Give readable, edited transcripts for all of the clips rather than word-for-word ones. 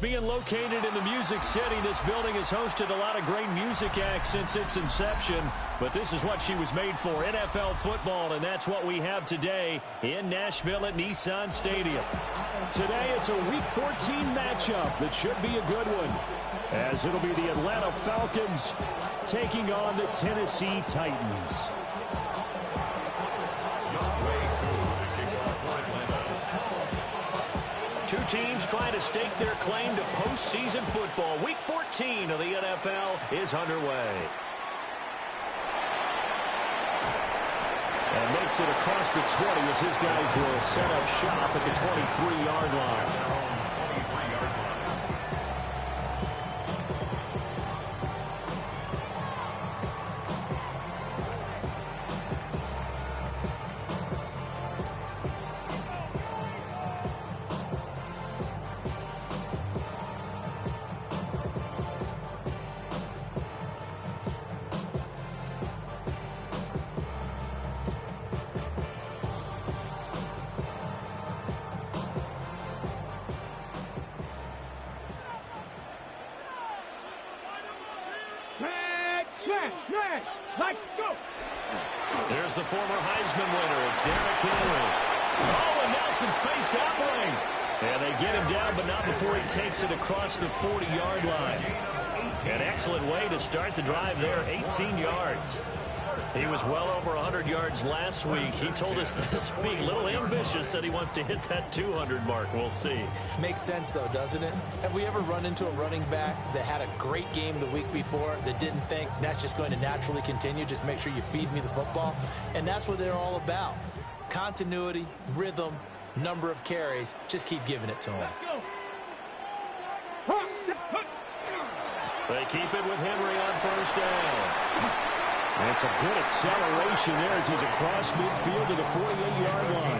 Being located in the Music City, this building has hosted a lot of great music acts since its inception. But this is what she was made for, NFL football, and that's what we have today in Nashville at Nissan Stadium. Today it's a Week 14 matchup that should be a good one, as it'll be the Atlanta Falcons taking on the Tennessee Titans. Two teams trying to stake their claim to postseason football. Week 14 of the NFL is underway. And makes it across the 20 as his guys will set up shop at the 23-yard line. Let's go. There's the former Heisman winner. It's Derrick Henry. Oh, and now some space to operate. And they get him down, but not before he takes it across the 40-yard line. An excellent way to start the drive there, 18 yards. He was well over 100 yards last week. He told us this week, a little ambitious, said he wants to hit that 200 mark. We'll see. Makes sense, though, doesn't it? Have we ever run into a running back that had a great game the week before that didn't think that's just going to naturally continue? Just make sure you feed me the football. And that's what they're all about. Continuity, rhythm, number of carries. Just keep giving it to him. They keep it with Henry on first down. And it's a good acceleration there as he's across midfield to the 48-yard line.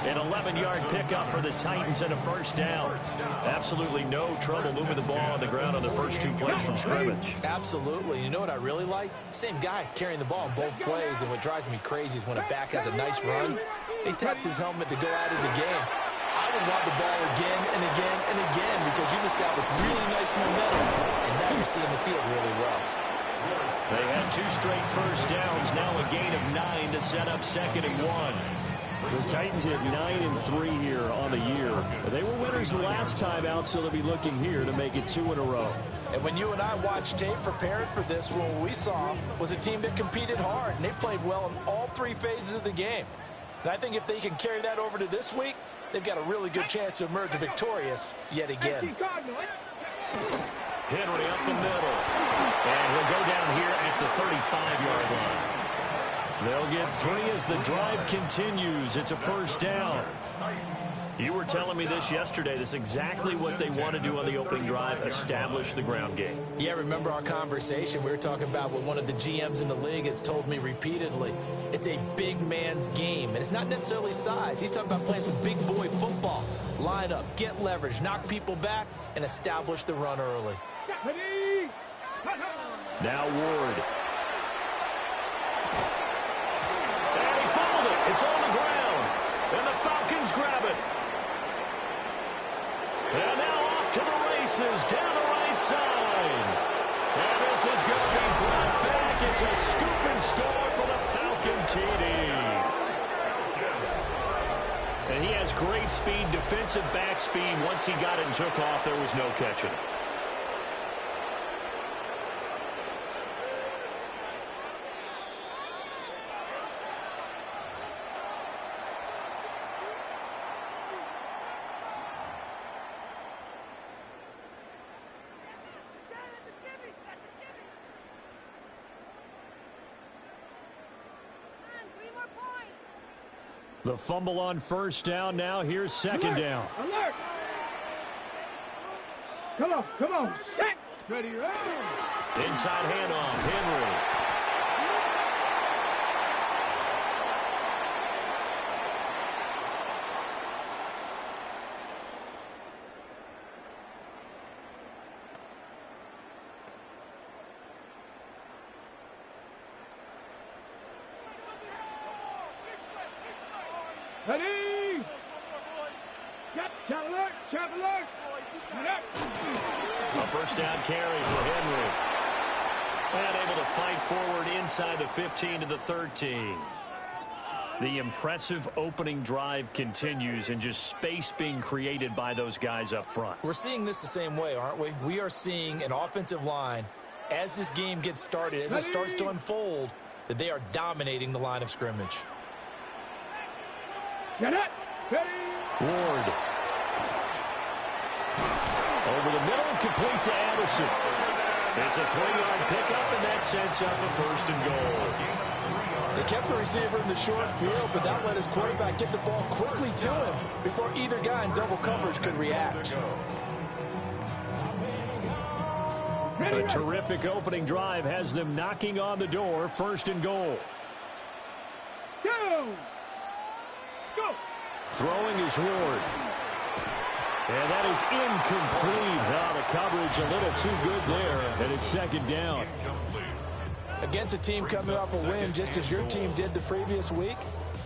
An 11-yard pickup for the Titans and a first down. Absolutely no trouble moving the ball on the ground on the first two plays from scrimmage. Absolutely. You know what I really like? Same guy carrying the ball in both plays, and what drives me crazy is when a back has a nice run, he taps his helmet to go out of the game. I would want the ball again and again and again because you've established really nice momentum, and now you're seeing the field really well. They had two straight first downs, now a gain of 9 to set up 2nd and 1. The Titans at 9-3 here on the year. They were winners the last time out, so they'll be looking here to make it 2 in a row. And when you and I watched tape preparing for this, what we saw was a team that competed hard, and they played well in all 3 phases of the game. And I think if they can carry that over to this week, they've got a really good chance to emerge victorious yet again. Henry up the middle. And he'll go down here at the 35-yard line. They'll get 3 as the drive continues. It's a first down. You were telling me this yesterday. This is exactly what they want to do on the opening drive, establish the ground game. Yeah, remember our conversation? We were talking about what one of the GMs in the league has told me repeatedly. It's a big man's game, and it's not necessarily size. He's talking about playing some big boy football. Line up, get leverage, knock people back, and establish the run early. Now Ward. And he fumbled it. It's on the ground. And the Falcons grab it. And now off to the races down the right side. And this is going to be brought back. It's a scoop and score for the Falcon TD. And he has great speed, defensive back speed. Once he got it and took off, there was no catching it. The fumble on first down. Now here's second down. Alert! Come on. Set. Ready, run. Inside handoff. Henry. Ready! Traveler. A first down carry for Henry. And able to fight forward inside the 15 to the 13. The impressive opening drive continues, and just space being created by those guys up front. We're seeing this the same way, aren't we? We are seeing an offensive line, as this game gets started, as it starts to unfold, that they are dominating the line of scrimmage. Ward. Over the middle, complete to Addison. It's a 3-yard pickup, and that sets up a first and goal. They kept the receiver in the short field, but that let his quarterback get the ball quickly to him before either guy in double coverage could react. A terrific opening drive has them knocking on the door. First and goal. Go! Throwing is Ward. And that is incomplete. Now the coverage a little too good there, and it's second down. Against a team coming off a win just as your team did the previous week,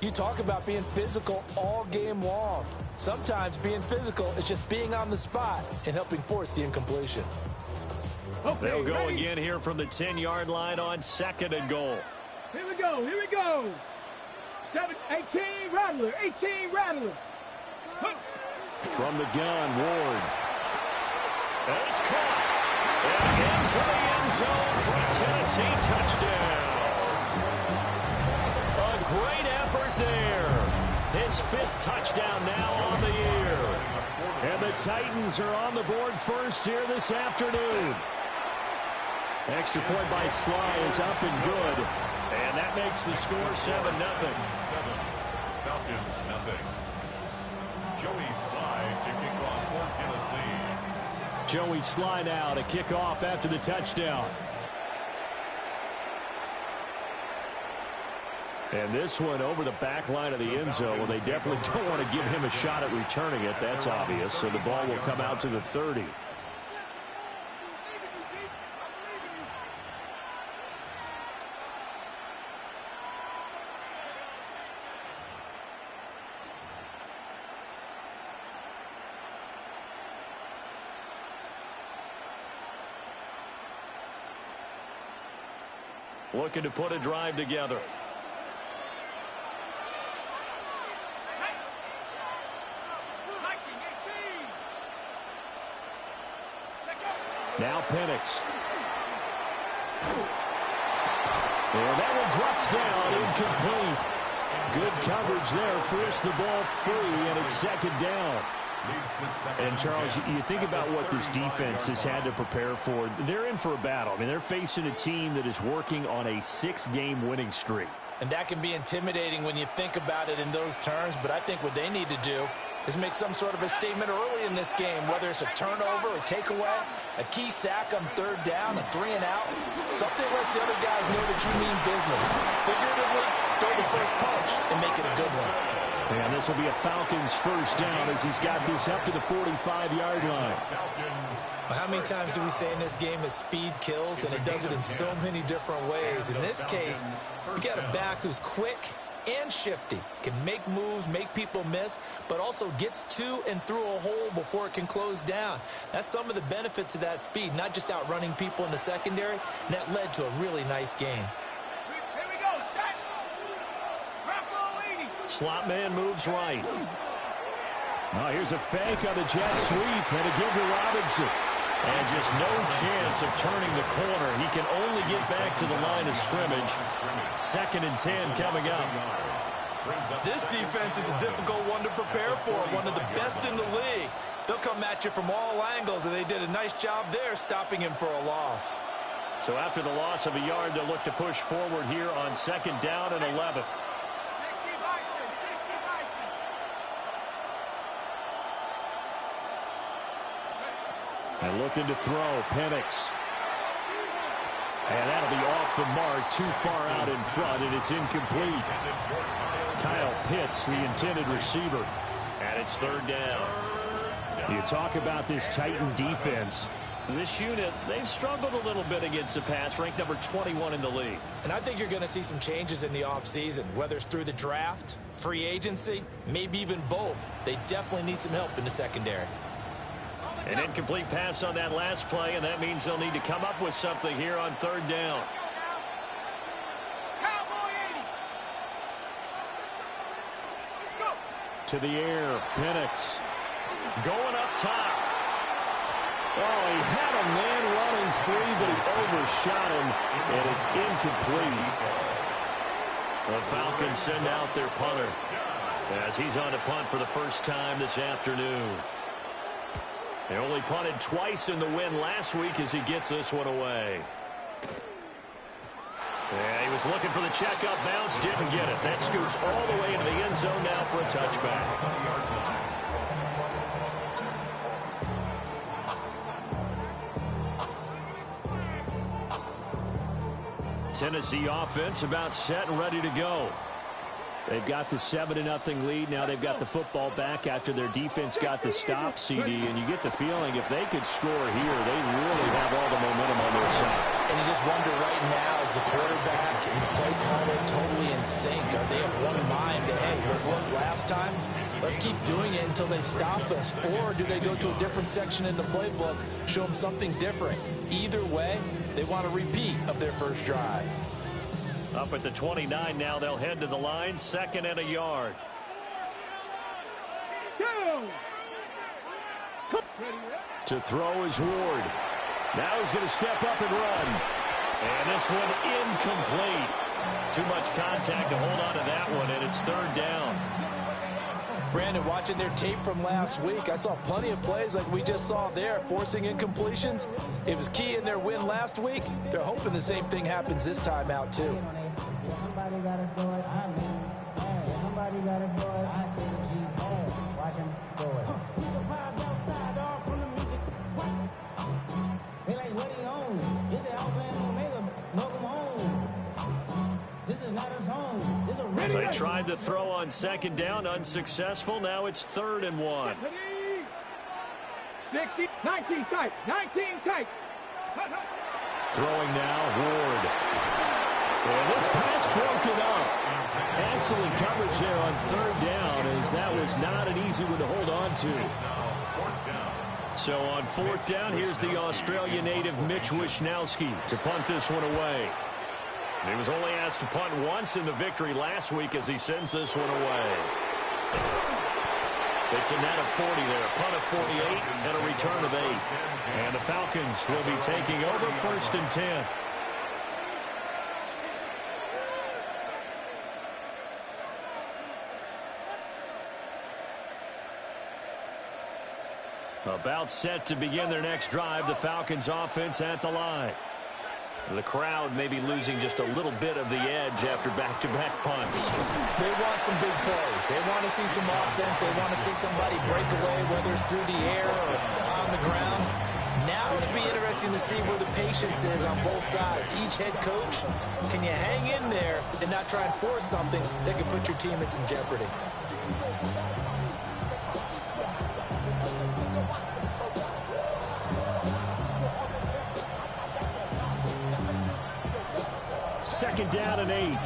you talk about being physical all game long. Sometimes being physical is just being on the spot and helping force the incompletion. They'll go again here from the 10-yard line on second and goal. Here we go. 18 Rattler. From the gun, Ward. And it's caught. And into the end zone for a Tennessee touchdown. A great effort there. His 5th touchdown now on the year. And the Titans are on the board first here this afternoon. Extra point by Sly is up and good. And that makes the score 7-0. Falcons, nothing. Joey Sly to kick off for Tennessee. Joey Sly now to kick off after the touchdown. And this one over the back line of the end zone. Well, they definitely don't want to give him a shot at returning it. That's obvious. So the ball will come out to the 30. Looking to put a drive together. Now Penix. And that one drops down, incomplete. Good coverage there, forced the ball free, and it's second down. And, Charles, you think about what this defense has had to prepare for. They're in for a battle. I mean, they're facing a team that is working on a 6-game winning streak. And that can be intimidating when you think about it in those terms, but I think what they need to do is make some sort of a statement early in this game, whether it's a turnover, a takeaway, a key sack on 3rd down, a 3-and-out, something lets the other guys know that you mean business. Figuratively, throw the first punch and make it a good one. And this will be a Falcons first down as he's got this up to the 45-yard line. How many times do we say in this game that speed kills, and it does it in so many different ways? In this case, you got a back who's quick and shifty, can make moves, make people miss, but also gets to and through a hole before it can close down. That's some of the benefits of that speed, not just outrunning people in the secondary, and that led to a really nice game. Slot man moves right. Oh, here's a fake on the jet sweep, and a give to Robinson. And just no chance of turning the corner. He can only get back to the line of scrimmage. 2nd and 10 coming up. This defense is a difficult one to prepare for, one of the best in the league. They'll come at you from all angles, and they did a nice job there stopping him for a loss. So after the loss of a yard, they'll look to push forward here on 2nd down and 11. And looking to throw, Penix. And that'll be off the mark, too far out in front, and it's incomplete. Kyle Pitts, the intended receiver. And it's 3rd down. You talk about this Titan defense. This unit, they've struggled a little bit against the pass, ranked number 21 in the league. And I think you're going to see some changes in the offseason, whether it's through the draft, free agency, maybe even both. They definitely need some help in the secondary. An incomplete pass on that last play, and that means they'll need to come up with something here on third down. To the air, Penix Going up top. Oh, he had a man running free, but he overshot him, and it's incomplete. The Falcons send out their punter as he's on to punt for the first time this afternoon. They only punted twice in the win last week as he gets this one away. Yeah, he was looking for the checkup bounce, didn't get it. That scoots all the way into the end zone now for a touchback. Tennessee offense about set and ready to go. They've got the 7-0 lead. Now they've got the football back after their defense got the stop, CD. And you get the feeling if they could score here, they really have all the momentum on their side. And you just wonder right now, is the quarterback and the play caller totally in sync? Are they of one mind that, hey, what worked last time? Let's keep doing it until they stop us. Or do they go to a different section in the playbook, show them something different? Either way, they want a repeat of their first drive. Up at the 29 now, they'll head to the line, 2nd and a yard. To throw is Ward. Now he's going to step up and run. And this one incomplete. Too much contact to hold on to that one, and it's 3rd down. Brandon, watching their tape from last week, I saw plenty of plays like we just saw there, forcing incompletions. It was key in their win last week. They're hoping the same thing happens this time out, too. Somebody got to do it. I mean, hey, somebody got to do it. I take the G. Hey, watch him do it. We survived outside, all from the music. They like, what he on? Is it Alpha and Omega? Welcome home. This is not a song. This is a ready. They tried to throw on 2nd down, unsuccessful. Now it's 3rd and 1. 60, 19 tight, 19 tight. Throwing now, Ward. Well, this pass broken up. Excellent coverage there on 3rd down, as that was not an easy one to hold on to. So on 4th down, here's the Australia native Mitch Wishnowsky to punt this one away. He was only asked to punt once in the victory last week as he sends this one away. It's a net of 40 there, punt of 48, and a return of 8. And the Falcons will be taking over 1st and 10. About set to begin their next drive, the Falcons offense at the line. The crowd may be losing just a little bit of the edge after back-to-back punts. They want some big plays. They want to see some offense. They want to see somebody break away, whether it's through the air or on the ground. Now it'll be interesting to see where the patience is on both sides. Each head coach, can you hang in there and not try and force something that could put your team in some jeopardy? Second down and 8.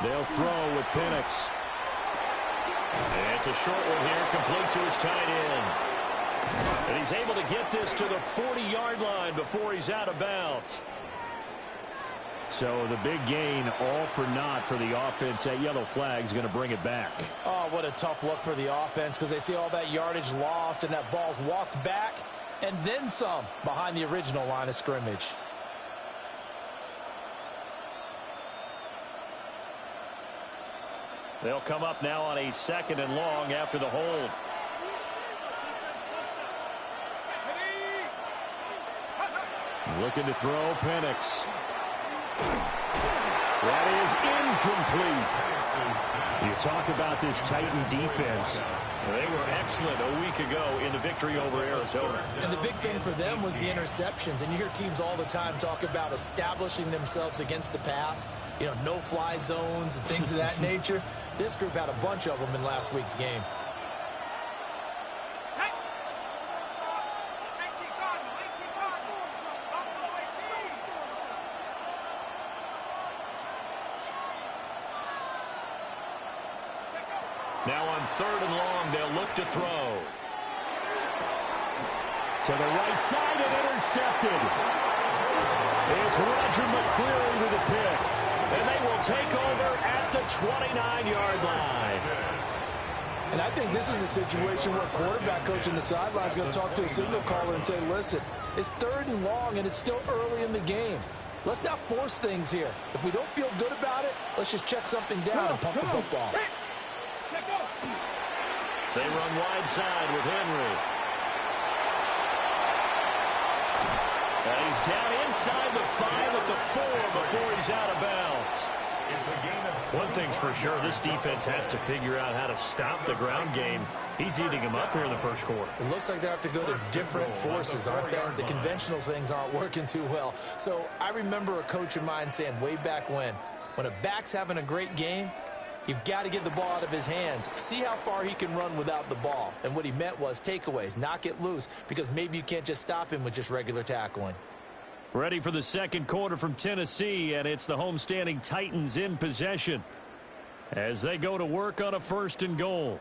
They'll throw with Penix. And it's a short one here, complete to his tight end. And he's able to get this to the 40-yard line before he's out of bounds. So the big gain, all for naught for the offense. That yellow flag is going to bring it back. Oh, what a tough look for the offense, because they see all that yardage lost and that ball's walked back and then some behind the original line of scrimmage. They'll come up now on a 2nd and long after the hold. Looking to throw, Penix. That is incomplete. You talk about this Titan defense. They were excellent a week ago in the victory over Arizona. And the big thing for them was the interceptions. And you hear teams all the time talk about establishing themselves against the pass, you know, no-fly zones and things of that nature. This group had a bunch of them in last week's game. Now on 3rd and long, they'll look to throw. To the right side and intercepted. It's Roger McCreary with the pick. And they will take over at the 29-yard line. And I think this is a situation where quarterback coach on the sideline is going to talk to a signal caller and say, listen, it's 3rd and long and it's still early in the game. Let's not force things here. If we don't feel good about it, let's just check something down and pump the football. They run wide side with Henry. And he's down inside the 5 at the 4 before he's out of bounds. One thing's for sure, this defense has to figure out how to stop the ground game. He's eating them up here in the first quarter. It looks like they have to go to different forces, aren't they? The conventional things aren't working too well. So I remember a coach of mine saying way back when a back's having a great game, you've got to get the ball out of his hands. See how far he can run without the ball. And what he meant was takeaways, knock it loose, because maybe you can't just stop him with just regular tackling. Ready for the second quarter from Tennessee, and it's the homestanding Titans in possession as they go to work on a 1st and goal.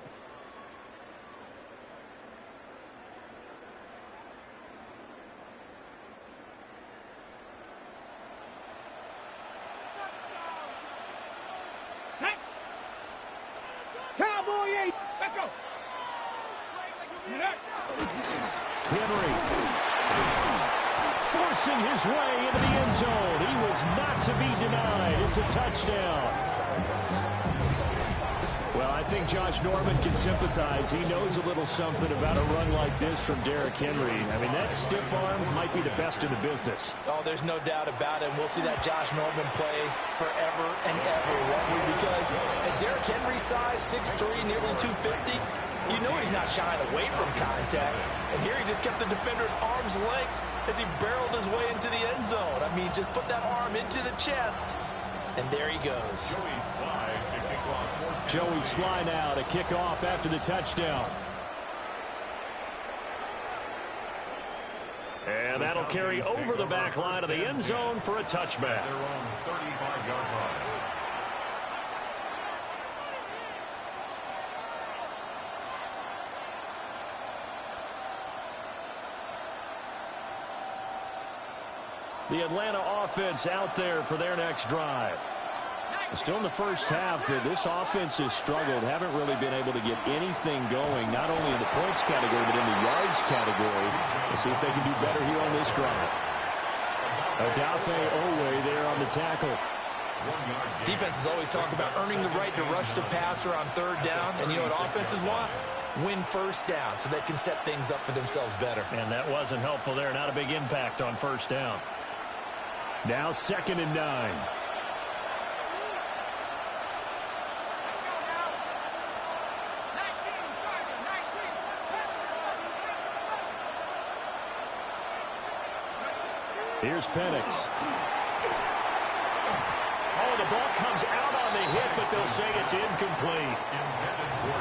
Cowboy 8. Let's go. Henry forcing his way into the end zone. He was not to be denied. It's a touchdown. Well, I think Josh Norman can sympathize. He knows a little something about a run like this from Derrick Henry. I mean, that stiff arm might be the best in the business. Oh, there's no doubt about it. We'll see that Josh Norman play forever and ever, won't we? Because at Derrick Henry's size, 6'3", nearly 250, you know he's not shying away from contact. And here he just kept the defender at arm's length as he barreled his way into the end zone. I mean, just put that arm into the chest, and there he goes. Joey Sly now to kick off after the touchdown. And that'll carry over the back line of the end zone for a touchback. Their own 35-yard line. The Atlanta offense out there for their next drive. Still in the first half, but this offense has struggled. Haven't really been able to get anything going, not only in the points category, but in the yards category. We'll see if they can do better here on this drive. Odafe Owe there on the tackle. Defenses always talk about earning the right to rush the passer on 3rd down. And you know what offenses want? Win 1st down so they can set things up for themselves better. And that wasn't helpful there. Not a big impact on 1st down. Now 2nd and 9. Here's Penix. Oh, the ball comes out on the hit, but they'll say it's incomplete.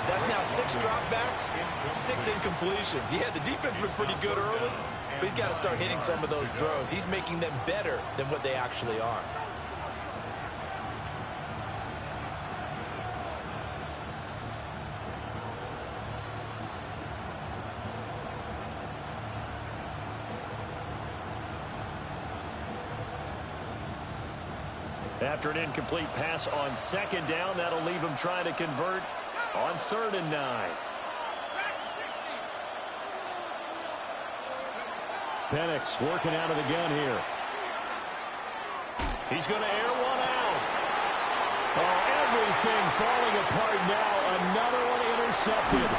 That's now 6 dropbacks, 6 incompletions. Yeah, the defense was pretty good early, but he's got to start hitting some of those throws. He's making them better than what they actually are. After an incomplete pass on 2nd down, that'll leave him trying to convert on 3rd and 9. Penix working out of the gun here. He's going to air one out. Oh, everything falling apart now. Another one intercepted.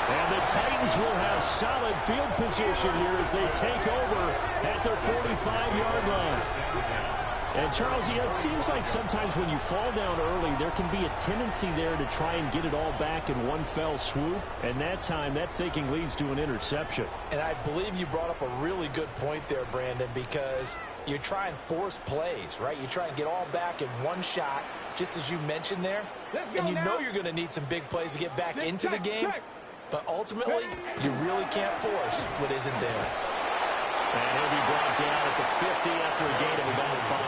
And the Titans will have solid field position here as they take over at their 45-yard line. And, Charles, it seems like sometimes when you fall down early, there can be a tendency there to try and get it all back in one fell swoop. And that time, that thinking leads to an interception. And I believe you brought up a really good point there, Brandon, because you try and force plays, right? You try and get all back in one shot, just as you mentioned there. And you know you're going to need some big plays to get back into the game. But ultimately, you really can't force what isn't there. And he'll be brought down at the 50 after a gain of about 5.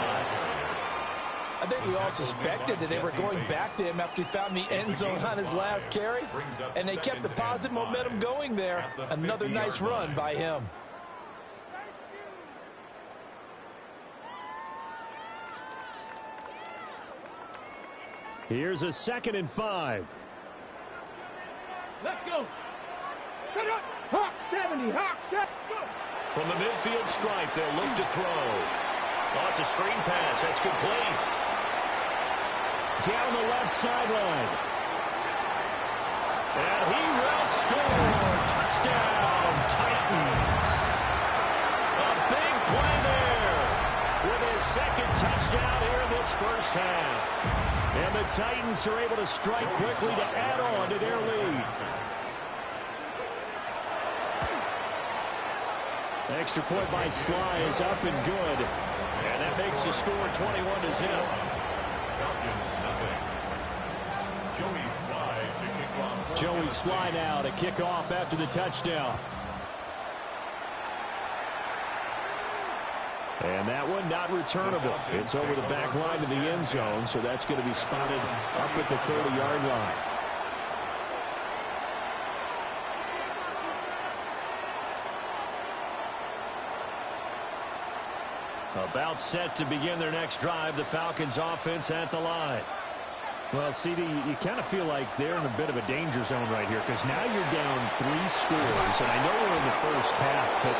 I think we all suspected that they were going back to him after he found the end zone on his last carry. And they kept the positive momentum going there. Another nice run by him. Here's a 2nd and 5. Let's go. Hawk 70. Hawk 70. From the midfield stripe, they'll look to throw. Oh, it's a screen pass. That's complete. Down the left sideline. And he will score. Touchdown, Titans. A big play there with his 2nd touchdown here in this first half. And the Titans are able to strike quickly to add on to their lead. Extra point by Sly is up and good. And that makes the score 21-0. Joey Sly now to kick off after the touchdown. And that one not returnable. It's over the back line to the end zone, so that's going to be spotted up at the 30-yard line. About set to begin their next drive, the Falcons offense at the line. Well, CD, you kind of feel like they're in a bit of a danger zone right here because now you're down 3 scores, and I know we're in the first half, but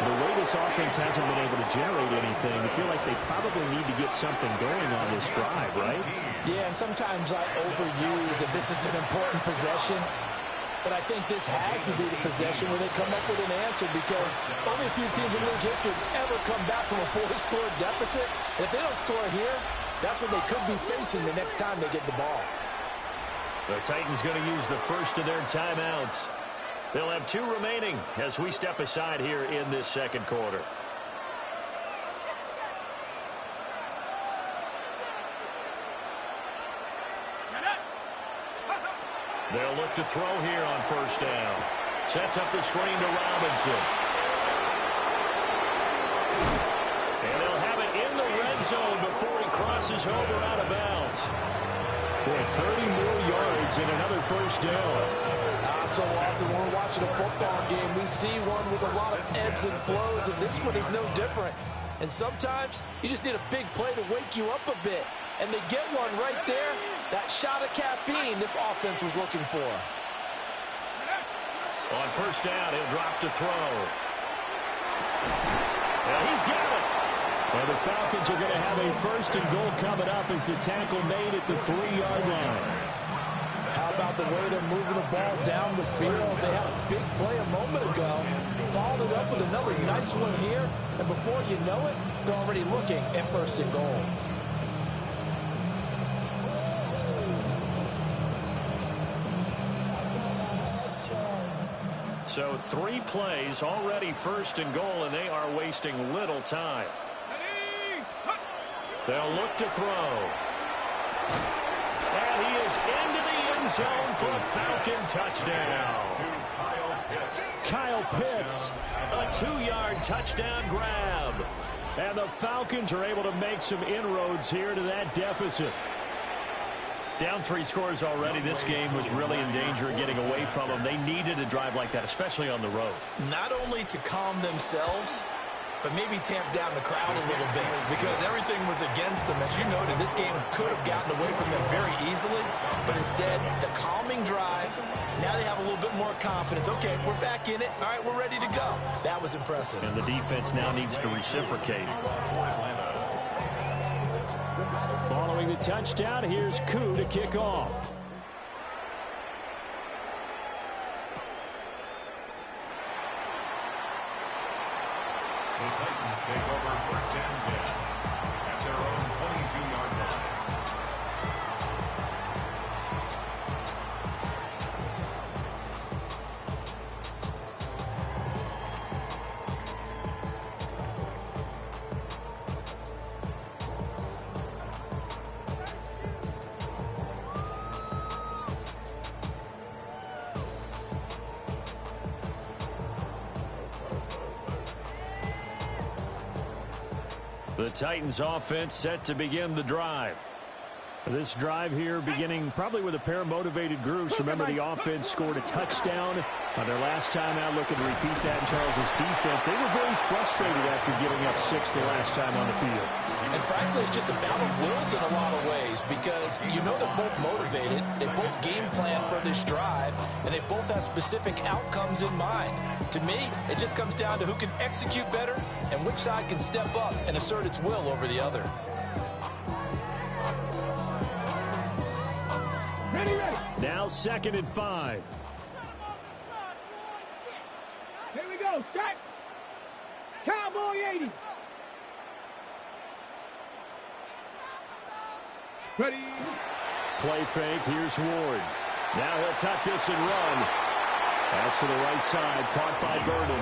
the way this offense hasn't been able to generate anything, I feel like they probably need to get something going on this drive, right? Yeah, and sometimes I overuse that this is an important possession. But I think this has to be the possession where they come up with an answer because only a few teams in league history have ever come back from a 4-score deficit. And if they don't score here, that's what they could be facing the next time they get the ball. The Titans going to use the first of their timeouts. They'll have 2 remaining as we step aside here in this second quarter. They'll look to throw here on first down. Sets up the screen to Robinson. And they'll have it in the red zone before he crosses over out of bounds. Boy, 30 more yards and another first down. So often when we're watching a football game, we see one with a lot of ebbs and flows, and this one is no different. And sometimes you just need a big play to wake you up a bit. And they get one right there. That shot of caffeine this offense was looking for. On first down, he'll drop to throw. And he's got it. And the Falcons are going to have a first and goal coming up as the tackle made at the 3-yard line. How about the way they're moving the ball down the field? They had a big play a moment ago. Followed it up with another nice one here. And before you know it, they're already looking at first and goal. So 3 plays already first and goal, and they are wasting little time. They'll look to throw. And he is into the end zone for a Falcon touchdown. Kyle Pitts, A 2-yard touchdown grab. and the Falcons are able to make some inroads here to that deficit. Down 3 scores already. This game was really in danger of getting away from them. They needed a drive like that, especially on the road. Not only to calm themselves, but maybe tamp down the crowd a little bit because everything was against them. As you noted, this game could have gotten away from them very easily, but instead, the calming drive, now they have a little bit more confidence. Okay, we're back in it. All right, we're ready to go. That was impressive. And the defense now needs to reciprocate. Following the touchdown, here's Koo to kick off. The Titans take over first and 10. at their own 22-yard line. The Titans offense set to begin the drive. This drive here beginning probably with a pair of motivated groups. Remember, the offense scored a touchdown on their last time out. Looking to repeat that in Charles's defense. They were very frustrated after giving up 6 the last time on the field. And frankly, it's just a battle of wills in a lot of ways because you know they're both motivated. They both game plan for this drive, and they both have specific outcomes in mind. To me, it just comes down to who can execute better and which side can step up and assert its will over the other. Now 2nd and 5. Here we go. Start. Cowboy 80. Ready. Play fake. Here's Ward. Now he'll tuck this and run. That's to the right side. Caught by Burden.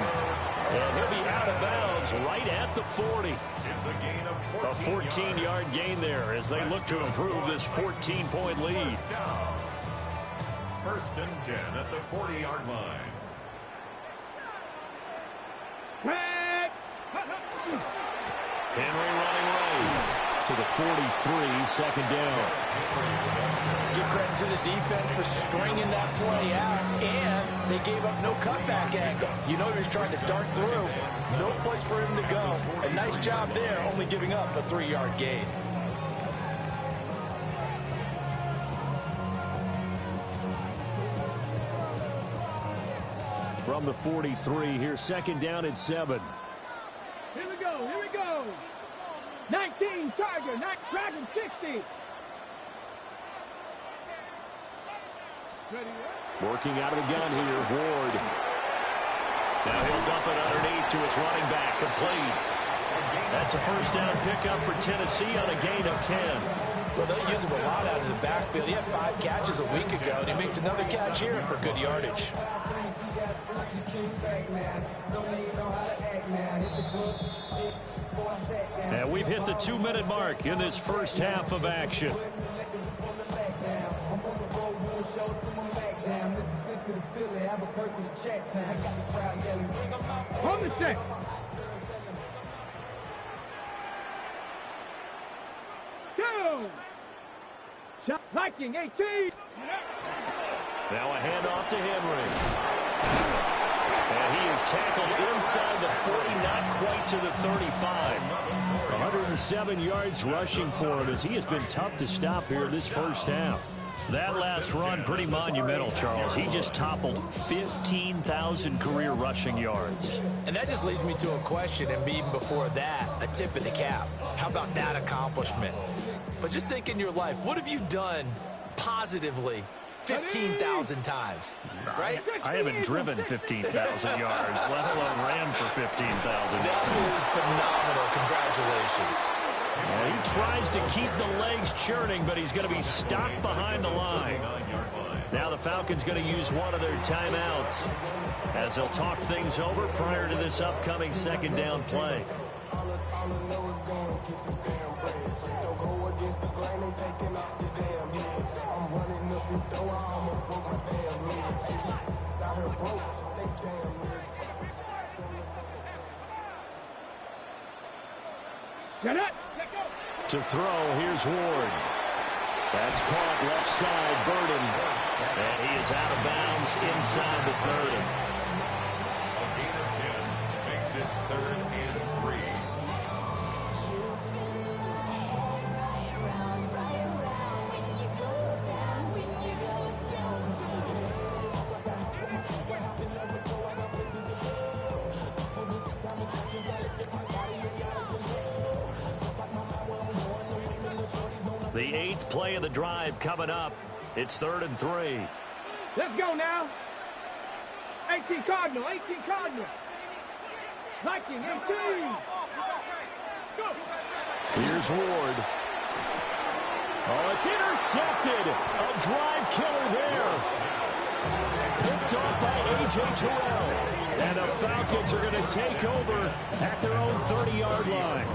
And he'll be out of bounds right at the 40. It's a gain of A 14-yard gain there as they look to improve this 14-point lead. First and 10 at the 40-yard line. Set. Henry running right to the 43, second down. Give credit to the defense for stringing that play out, and they gave up no cutback angle. You know he was trying to dart through. No place for him to go. A nice job there, only giving up a 3-yard gain. From the 43, here's second down at 7. Here we go. Here we go. 19 Charger, not Dragon 60. Ready. Working out of the gun here, Ward. Now he'll dump it underneath to his running back, complete. That's a first down pickup for Tennessee on a gain of 10. Well, they use him a lot out of the backfield. He had 5 catches a week ago, and he makes another catch here for good yardage. And we've hit the 2-minute mark in this first half of action. On the set. Go. Shot Viking 18. Now a handoff to Henry. And he is tackled inside the 40, not quite to the 35. 107 yards rushing for him as he has been tough to stop here this first half. That last run, pretty monumental, Charles. He just toppled 15,000 career rushing yards. And that just leads me to a question, and even before that, a tip of the cap. How about that accomplishment? But just think in your life, what have you done positively 15,000 times, right? I haven't driven 15,000 yards, let alone ran for 15,000. That is phenomenal. Congratulations. Well, he tries to keep the legs churning, but he's going to be stopped behind the line. Now the Falcons going to use one of their timeouts as they'll talk things over prior to this upcoming second down play. To throw, here's Ward. That's caught left side, Burden. And he is out of bounds inside the 30. A gain of 10 makes it 3rd and 3. The 8th play of the drive coming up. It's 3rd and 3. Let's go now. 18 Cardinal, 18 Cardinal. Viking 18. Go. Here's Ward. Oh, it's intercepted. A drive killer there. Picked off by A.J. Terrell. And the Falcons are going to take over at their own 30-yard line.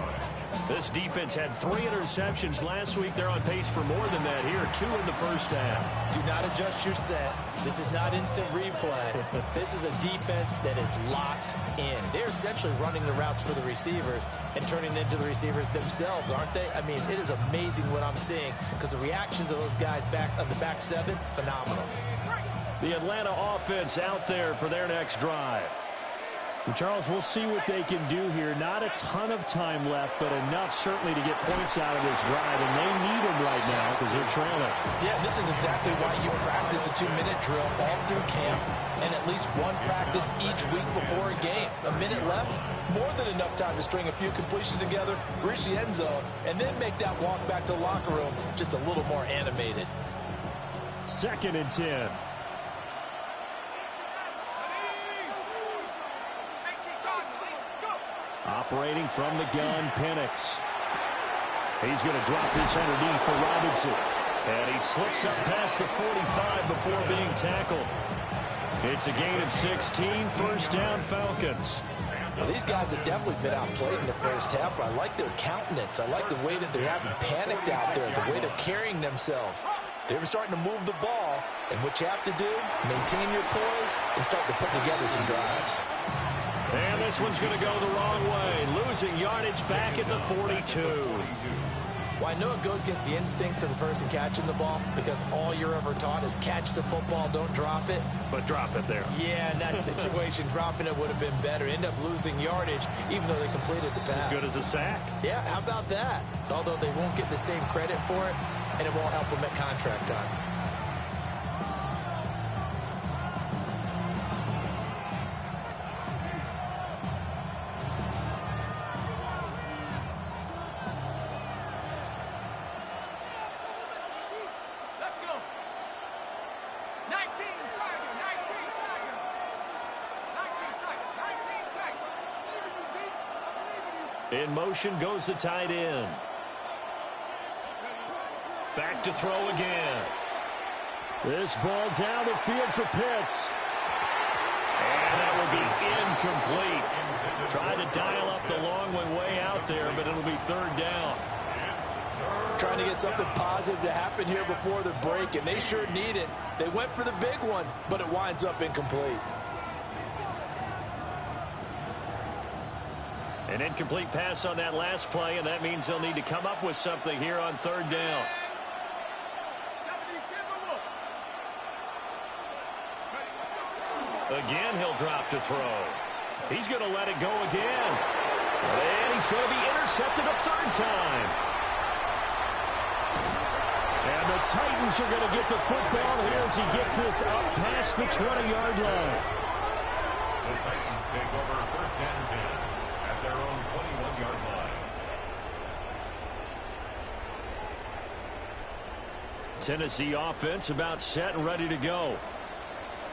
This defense had 3 interceptions last week. They're on pace for more than that here. 2 in the first half. Do not adjust your set. This is not instant replay. This is a defense that is locked in. They're essentially running the routes for the receivers and turning into the receivers themselves, aren't they? I mean, it is amazing what I'm seeing because the reactions of those guys back on the back 7, phenomenal. The Atlanta offense out there for their next drive. And Charles, we'll see what they can do here. Not a ton of time left, but enough certainly to get points out of this drive, and they need them right now because they're trailing. Yeah, this is exactly why you practice a 2-minute drill all through camp and at least one practice each week before a game. A minute left, more than enough time to string a few completions together, reach the end zone, and then make that walk back to the locker room just a little more animated. 2nd and 10. Operating from the gun, Penix. He's going to drop this underneath for Robinson. And he slips up past the 45 before being tackled. It's a gain of 16, first down Falcons. Well, these guys have definitely been outplayed in the first half, but I like their countenance. I like the way that they're having panicked out there, the way they're carrying themselves. They're starting to move the ball, and what you have to do, maintain your poise and start to put together some drives. And this one's going to go the wrong way. Losing yardage back at the 42. Well, I know it goes against the instincts of the person catching the ball because all you're ever taught is catch the football, don't drop it. But drop it there. Yeah, in that situation, dropping it would have been better. End up losing yardage even though they completed the pass. As good as a sack. Yeah, how about that? Although they won't get the same credit for it, and it won't help them at contract time. In motion goes the tight end. Back to throw again. This ball down the field for Pitts. And that will be incomplete. Trying to dial up the long way out there, but it'll be 3rd down. Trying to get something positive to happen here before the break, and they sure need it. They went for the big one, but it winds up incomplete. An incomplete pass on that last play, and that means they'll need to come up with something here on 3rd down. Again, he'll drop to throw. He's going to let it go again. And he's going to be intercepted a 3rd time. And the Titans are going to get the football here as he gets this up past the 20-yard line. The Titans take over 1st and 10 at their own 21-yard line. Tennessee offense about set and ready to go.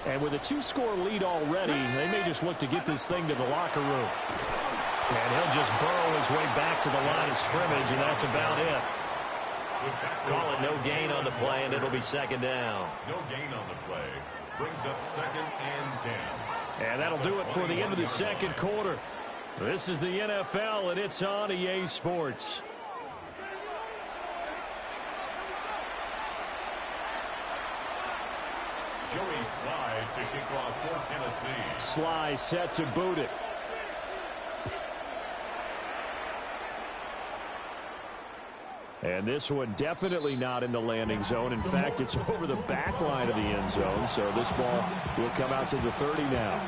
And with a 2-score lead already, they may just look to get this thing to the locker room. And he'll just burrow his way back to the line of scrimmage, and that's about it. Call it no gain on the play, and it'll be 2nd down. No gain on the play. Brings up 2nd and 10. And that'll do it for the end of the 2nd quarter. This is the NFL, and it's on EA Sports. Joey Sly to kick off for Tennessee. Sly set to boot it. And this one definitely not in the landing zone. In fact, it's over the back line of the end zone. So this ball will come out to the 30 now.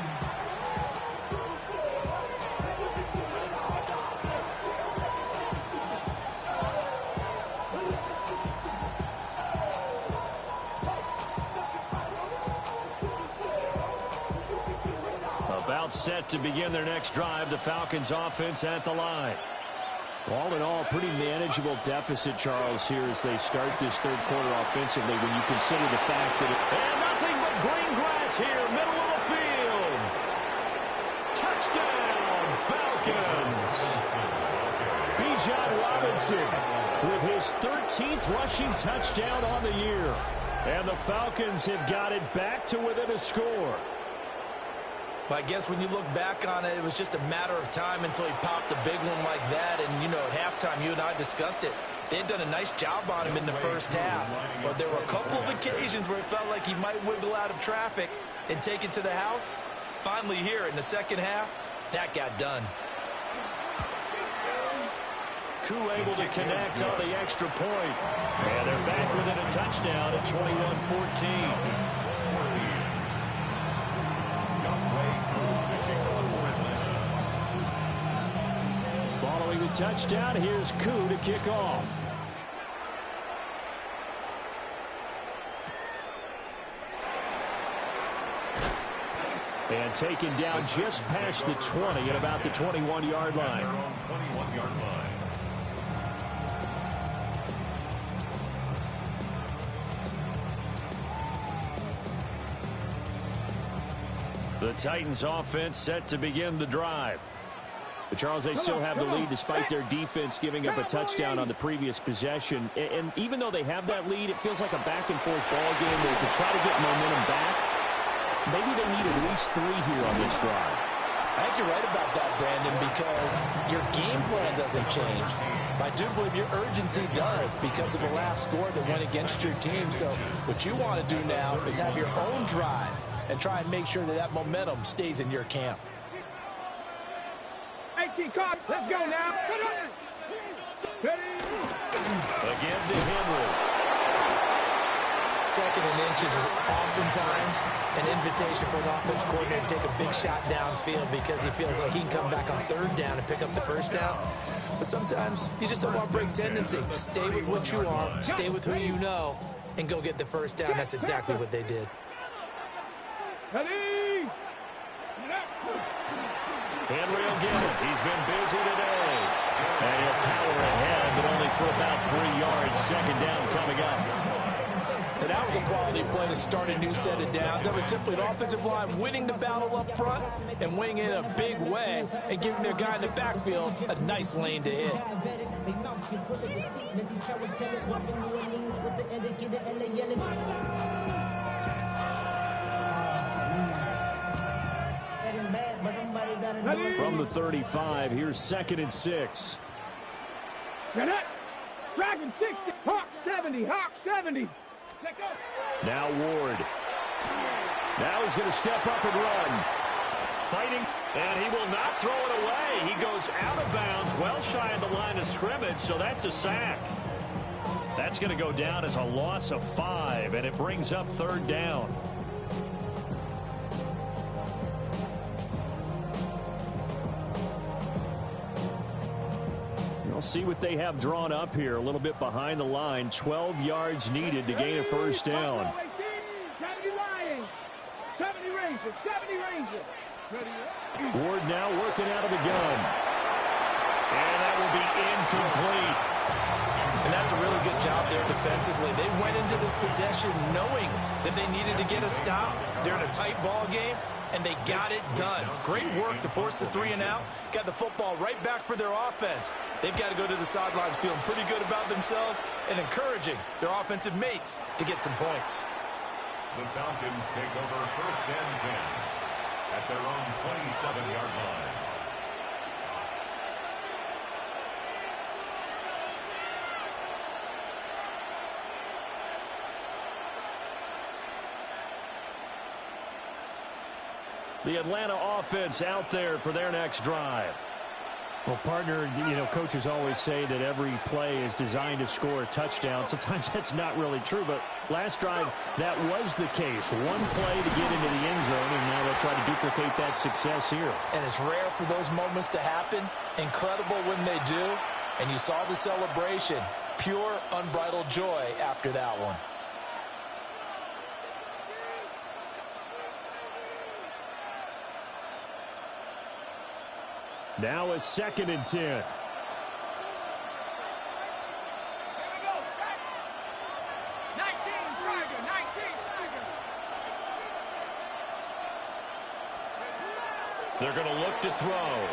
About set to begin their next drive. The Falcons offense at the line. All in all, pretty manageable deficit, Charles, here as they start this 3rd quarter offensively when you consider the fact that and nothing but green grass here, middle of the field. Touchdown, Falcons. B.J. Bijan Robinson with his 13th rushing touchdown on the year. And the Falcons have got it back to within a score. Well, I guess when you look back on it, it was just a matter of time until he popped a big one like that. And, you know, at halftime, you and I discussed it. They had done a nice job on him in the first half. But there were a couple of occasions where it felt like he might wiggle out of traffic and take it to the house. Finally here in the second half, that got done. Koo able to connect on the extra point. And they're back within a touchdown at 21-14. Following the touchdown, here's Koo to kick off. And taken down just past the 20 at about the 21-yard line. 21-yard line. The Titans offense set to begin the drive. But Charles, they still have the lead despite their defense giving up a touchdown on the previous possession. And even though they have that lead, it feels like a back-and-forth ball game where to try to get momentum back. Maybe they need at least 3 here on this drive. I think you're right about that, Brandon, because your game plan doesn't change. I do believe your urgency does because of the last score that went against your team. So what you want to do now is have your own drive and try and make sure that that momentum stays in your camp. 18 cards. Let's go now. Again to Henry. Second and inches is oftentimes an invitation for an offense coordinator to take a big shot downfield because he feels like he can come back on third down and pick up the first down. But sometimes you just don't want break tendency. Stay with what you are, stay with who you know, and go get the first down. That's exactly what they did. Ready? Henry will get it. He's been busy today. And he'll power ahead, but only for about 3 yards. Second down coming up. And that was a quality play to start a new set of downs. That was simply an offensive line winning the battle up front and winning it in a big way and giving their guy in the backfield a nice lane to hit. From the 35, here's 2nd and 6. Get it. Dragon 60. Hawk 70. Hawk 70. Now Ward. Now he's going to step up and run. Fighting, and he will not throw it away. He goes out of bounds, well shy of the line of scrimmage, so that's a sack. That's going to go down as a loss of 5, and it brings up 3rd down. We'll see what they have drawn up here. A little bit behind the line. 12 yards needed to gain a first down. 70 Lions. 70 Rangers. 70 Rangers. Ward now working out of the gun. And that will be incomplete. And that's a really good job there defensively. They went into this possession knowing that they needed to get a stop. They're in a tight ball game, and they got it done. Great work to force the 3 and out. Got the football right back for their offense. They've got to go to the sidelines feeling pretty good about themselves and encouraging their offensive mates to get some points. The Falcons take over 1st and 10 at their own 27-yard line. The Atlanta offense out there for their next drive. Well, partner, you know, coaches always say that every play is designed to score a touchdown. Sometimes that's not really true, but last drive, that was the case. One play to get into the end zone, and now they'll try to duplicate that success here. And it's rare for those moments to happen. Incredible when they do. And you saw the celebration. Pure, unbridled joy after that one. Now a 2nd and 10. They're going to look to throw.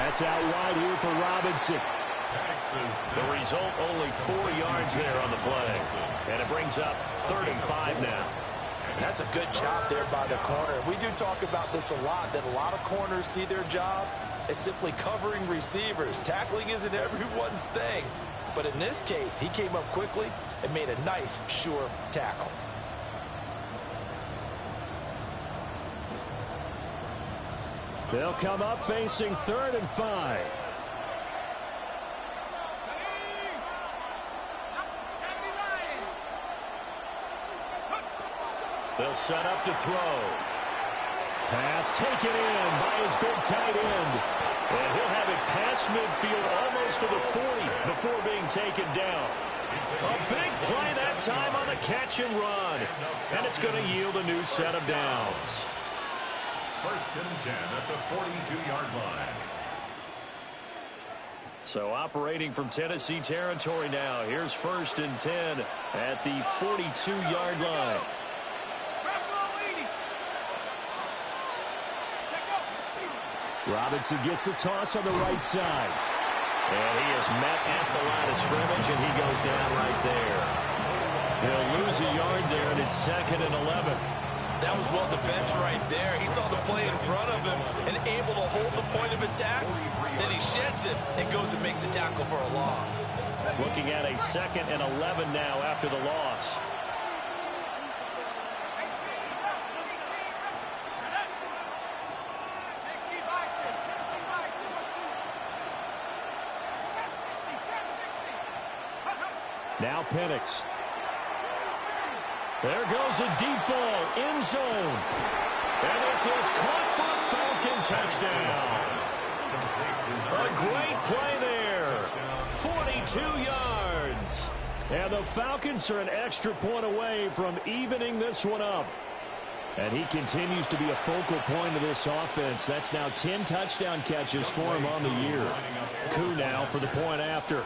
That's out wide here for Robinson. The result, only 4 yards there on the play. And it brings up 3rd and 5 now. That's a good job there by the corner. We do talk about this a lot, that a lot of corners see their job as simply covering receivers. Tackling isn't everyone's thing. But in this case, he came up quickly and made a nice, sure tackle. They'll come up facing 3rd and 5. They'll set up to throw. Pass taken in by his big tight end. And he'll have it past midfield almost to the 40 before being taken down. A big play that time on the catch and run. And it's going to yield a new set of downs. 1st and 10 at the 42-yard line. So operating from Tennessee territory now. Here's 1st and 10 at the 42-yard line. Robinson gets the toss on the right side. And he is met at the line of scrimmage, and he goes down right there. He'll lose a yard there, and it's 2nd and 11. That was well defense right there. He saw the play in front of him and able to hold the point of attack. Then he sheds it and goes and makes a tackle for a loss. Looking at a 2nd and 11 now after the loss. Now Penix. There goes a deep ball, end zone. And this is caught for a Falcon touchdown. A great play there. 42 yards. And the Falcons are an extra point away from evening this one up. And he continues to be a focal point of this offense. That's now 10 touchdown catches for him on the year. Koo now for the point after.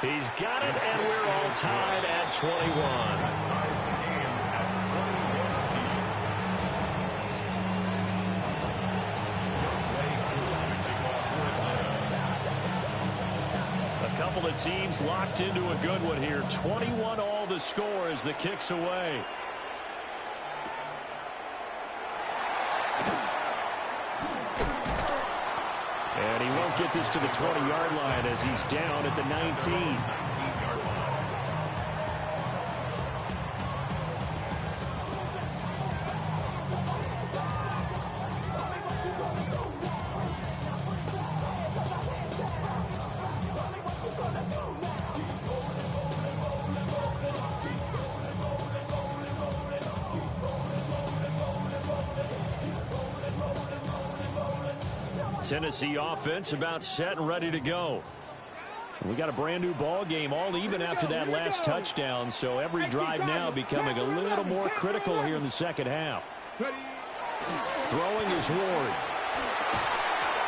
He's got it, and we're all tied at 21. A couple of teams locked into a good one here. 21 all the score as the kick's away. And he won't get this to the 20-yard line as he's down at the 19. Tennessee offense about set and ready to go. We got a brand new ball game, all even after that last touchdown, so every drive now becoming a little more critical here in the second half. Throwing is Ward.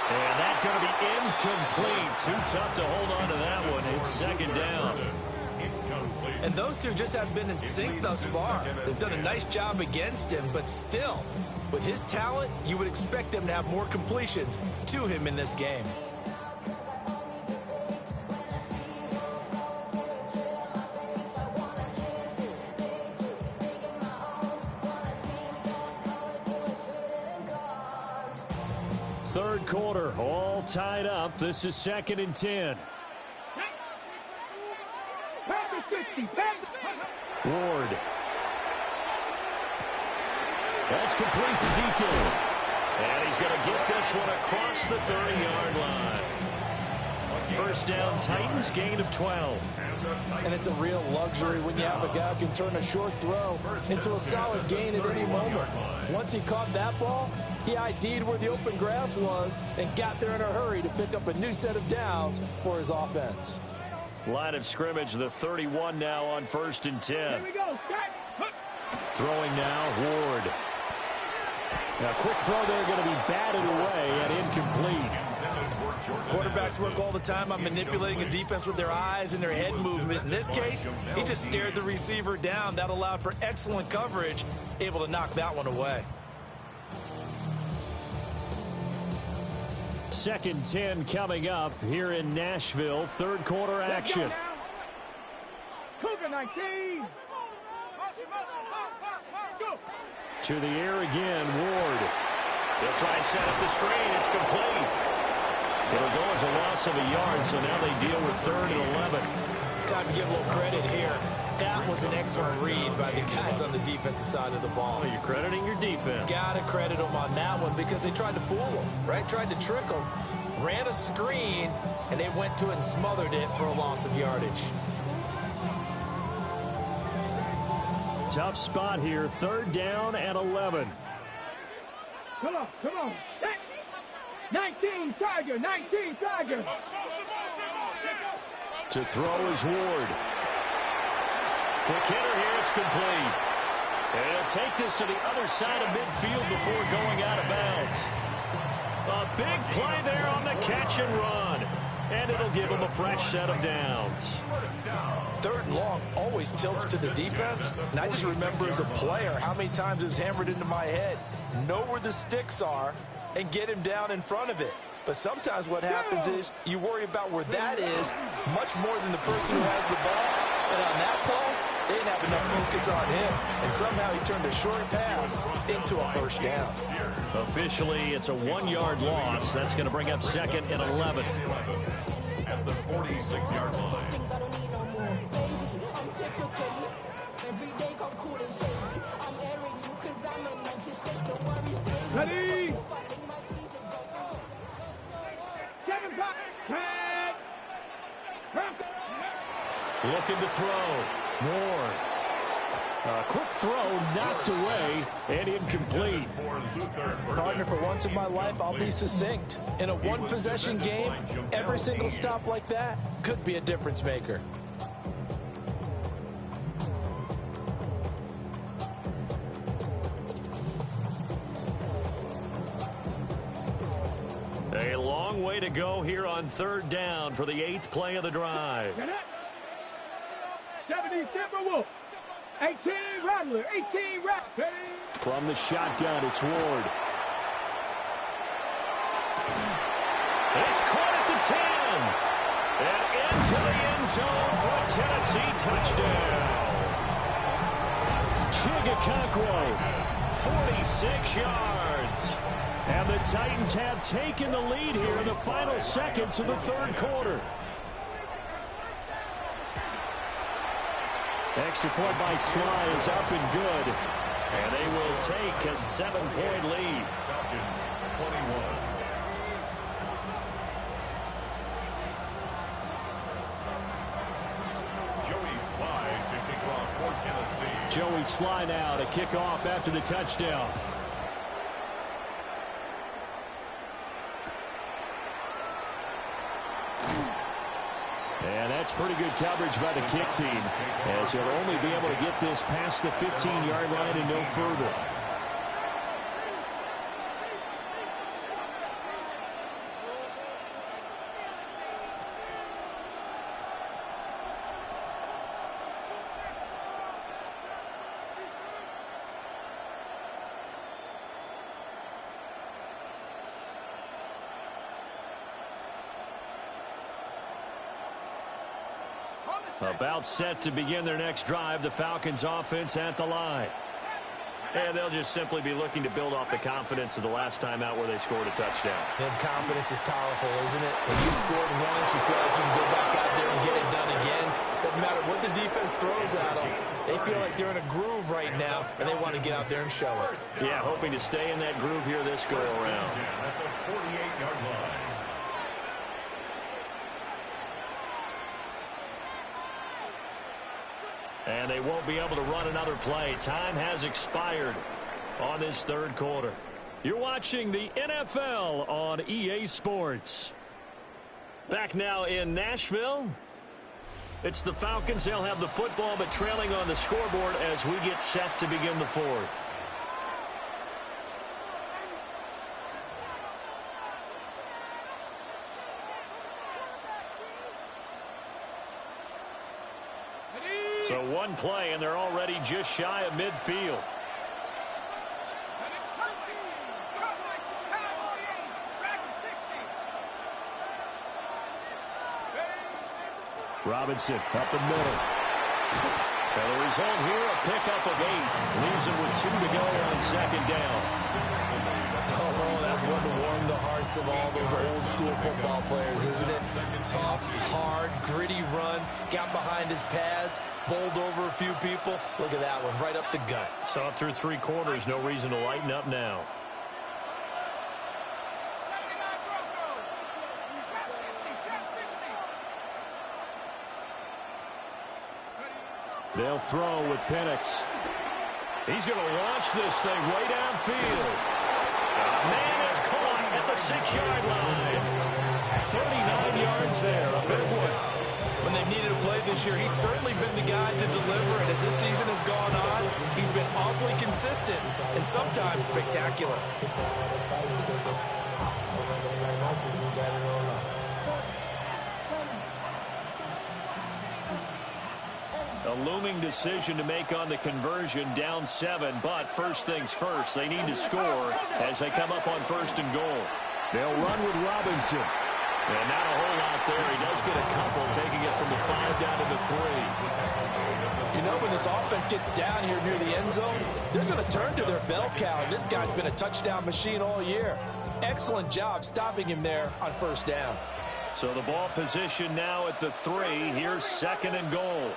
And that's going to be incomplete. Too tough to hold on to that one. It's 2nd down. And those two just haven't been in sync thus far. They've done a nice job against him, but still, with his talent, you would expect them to have more completions to him in this game. Third quarter, all tied up. This is 2nd and 10. Ward. That's complete to Deacon. And he's going to get this one across the 30-yard line. 1st down, Titans, gain of 12. And it's a real luxury when you have a guy who can turn a short throw into a solid gain at any moment. Once he caught that ball, he ID'd where the open grass was and got there in a hurry to pick up a new set of downs for his offense. Line of scrimmage, the 31 now on 1st and 10. Here we go. Throwing now, Ward. Now, quick throw there going to be batted away and incomplete. Quarterbacks work all the time on manipulating a defense with their eyes and their head movement. In this case, he just stared the receiver down. That allowed for excellent coverage, able to knock that one away. 2nd and 10 coming up here in Nashville. Third quarter action. Cougar 19. Go. To the air again, Ward. They'll try and set up the screen. It's complete. It'll go as a loss of a yard, so now they deal with 3rd and 11. Time to give a little credit here. That was an excellent read by the guys on the defensive side of the ball. Well, you're crediting your defense. Got to credit them on that one because they tried to fool them, right? Tried to trick them, ran a screen, and they went to it and smothered it for a loss of yardage. Tough spot here. 3rd down and 11. Come on, come on. 19 Tiger, 19 Tiger. To throw is Ward. Quick hitter here, it's complete. And he'll take this to the other side of midfield before going out of bounds. A big play there on the catch and run. And it'll give him a fresh set of downs. 3rd and long always tilts to the defense. And I just remember as a player how many times it was hammered into my head. Know where the sticks are and get him down in front of it. But sometimes what happens is you worry about where that is much more than the person who has the ball. And on that play, they didn't have enough focus on him. And somehow he turned a short pass into a 1st down. Officially, it's a 1-yard loss. That's going to bring up 2nd and 11. At the 46-yard line. Ready? 7 back. 10. Looking to throw. Moore. A quick throw knocked away and incomplete. Partner, for once in my life, I'll be succinct. In a one-possession game, every single stop like that could be a difference maker. A long way to go here on 3rd down for the 8th play of the drive. 70 Timberwolf. 18 Rattler. 18 Rattler. From the shotgun, it's Ward. It's caught at the 10. And into the end zone for a Tennessee touchdown. Chigga 46 yards. And the Titans have taken the lead here in the final seconds of the 3rd quarter. Extra point by Sly is up and good. And they will take a 7-point lead. Falcons 21. Joey Sly to kick off for Tennessee. Joey Sly now to kick off after the touchdown. And that's pretty good coverage by the kick team, as he'll only be able to get this past the 15-yard line and no further. About set to begin their next drive, the Falcons offense at the line. And they'll just simply be looking to build off the confidence of the last time out where they scored a touchdown. And confidence is powerful, isn't it? When you scored once, you feel like you can go back out there and get it done again. Doesn't matter what the defense throws at them. They feel like they're in a groove right now, and they want to get out there and show it. Yeah, hoping to stay in that groove here this go-around. At the 48-yard line. And they won't be able to run another play. Time has expired on this 3rd quarter. You're watching the NFL on EA Sports. Back now in Nashville. It's the Falcons. They'll have the football, but trailing on the scoreboard as we get set to begin the 4th. one play, and they're already just shy of midfield. Robinson up the middle. And the result here, a pickup of 8. Leaves him with 2 to go on second down. Oh, that's one to warm the hearts of all those old school football players, isn't it? Tough, hard, gritty run. Got behind his pads, bowled over a few people. Look at that one, right up the gut. So through 3 quarters, no reason to lighten up now. They'll throw with Penix. He's going to launch this thing way downfield. Man is caught at the 6-yard line. 39 yards there, a big one. When they've needed a play this year, he's certainly been the guy to deliver. And as this season has gone on, he's been awfully consistent and sometimes spectacular. A looming decision to make on the conversion, down 7, but first things first, they need to score as they come up on 1st and goal. They'll run with Robinson. And not a whole lot there. He does get a couple, taking it from the 5 down to the 3. You know, when this offense gets down here near the end zone, they're going to turn to their bell cow. And this guy's been a touchdown machine all year. Excellent job stopping him there on 1st down. So the ball position now at the 3. Here's 2nd and goal.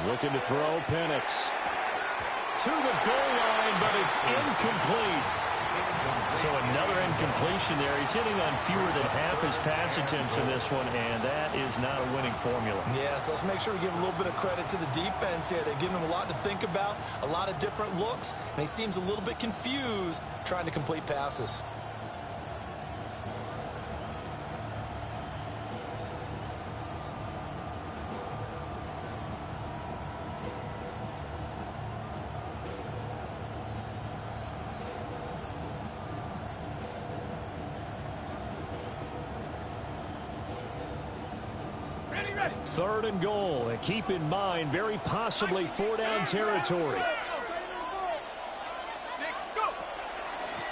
Looking to throw, Penix. To the goal line, but it's incomplete. So another incompletion there. He's hitting on fewer than half his pass attempts in this one, and that is not a winning formula. Yeah, so let's make sure we give a little bit of credit to the defense here. They've given him a lot to think about, a lot of different looks, and he seems a little bit confused trying to complete passes. Third and goal, and keep in mind, very possibly 4-down territory.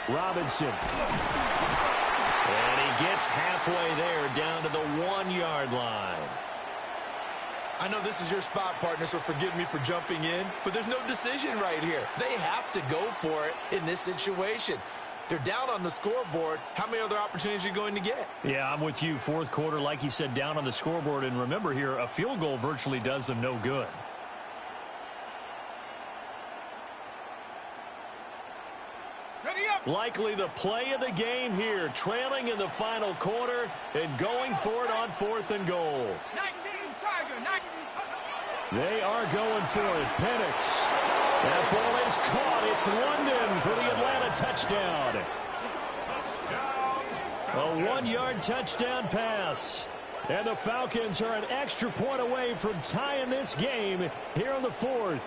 Robinson. And he gets halfway there, down to the 1-yard line. I know this is your spot, partner, so forgive me for jumping in, but there's no decision right here. They have to go for it in this situation. They're down on the scoreboard. How many other opportunities are you going to get? Yeah, I'm with you. 4th quarter, like you said, down on the scoreboard. And remember here, a field goal virtually does them no good. Likely the play of the game here, trailing in the final quarter and going for it on 4th and goal. 19, Tiger, 19. They are going for it. Penix. That ball is caught. It's London for the Atlanta touchdown. A 1-yard touchdown pass. And the Falcons are an extra point away from tying this game here on the 4th.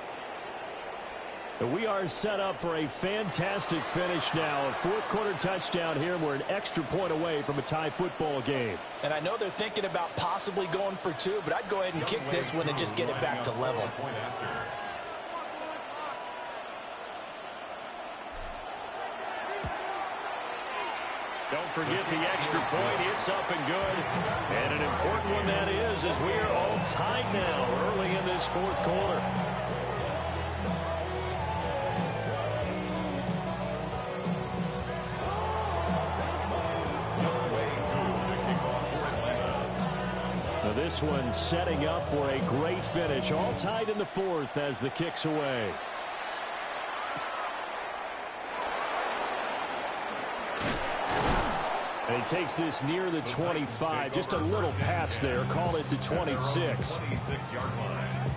We are set up for a fantastic finish now. A 4th quarter touchdown here. We're an extra point away from a tie football game. And I know they're thinking about possibly going for 2, but I'd go ahead and kick this one and just get it back to level. Don't forget the extra point. It's up and good. And an important one that is, as we are all tied now early in this 4th quarter. Now this one setting up for a great finish. All tied in the 4th as the kick's away. And he takes this near the 25. Just a little pass there. Call it the 26. 26-yard line.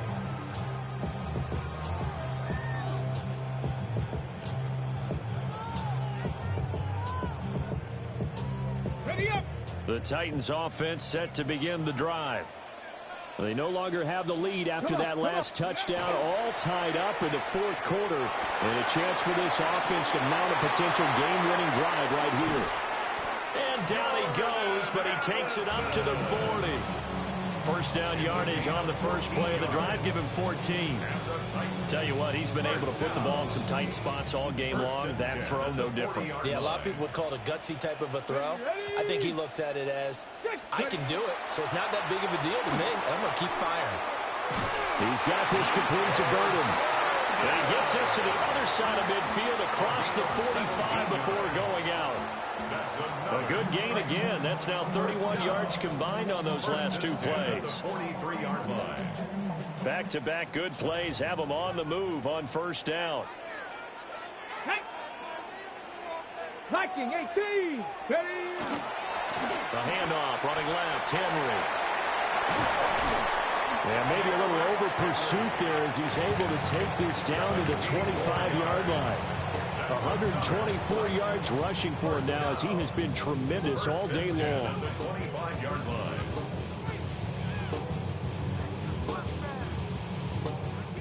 Ready up. The Titans offense set to begin the drive. They no longer have the lead after that last touchdown, all tied up in the fourth quarter. And a chance for this offense to mount a potential game-winning drive right here. And down he goes, but he takes it up to the 40. First down yardage on the first play of the drive. Give him 14. Tell you what, he's been able to put the ball in some tight spots all game long. That throw, no different. Yeah, a lot of people would call it a gutsy type of a throw. I think he looks at it as, I can do it, so it's not that big of a deal to me, and I'm going to keep firing. He's got this complete to Burden. And he gets this to the other side of midfield across the 45 before going out. A good gain again. That's now 31 yards combined on those last two plays. Back-to-back good plays have them on the move on first down. Viking 18. Ready. The handoff running left. Henry. Yeah, maybe a little over pursuit there as he's able to take this down to the 25-yard line. 124 yards rushing for him now as he has been tremendous all day long.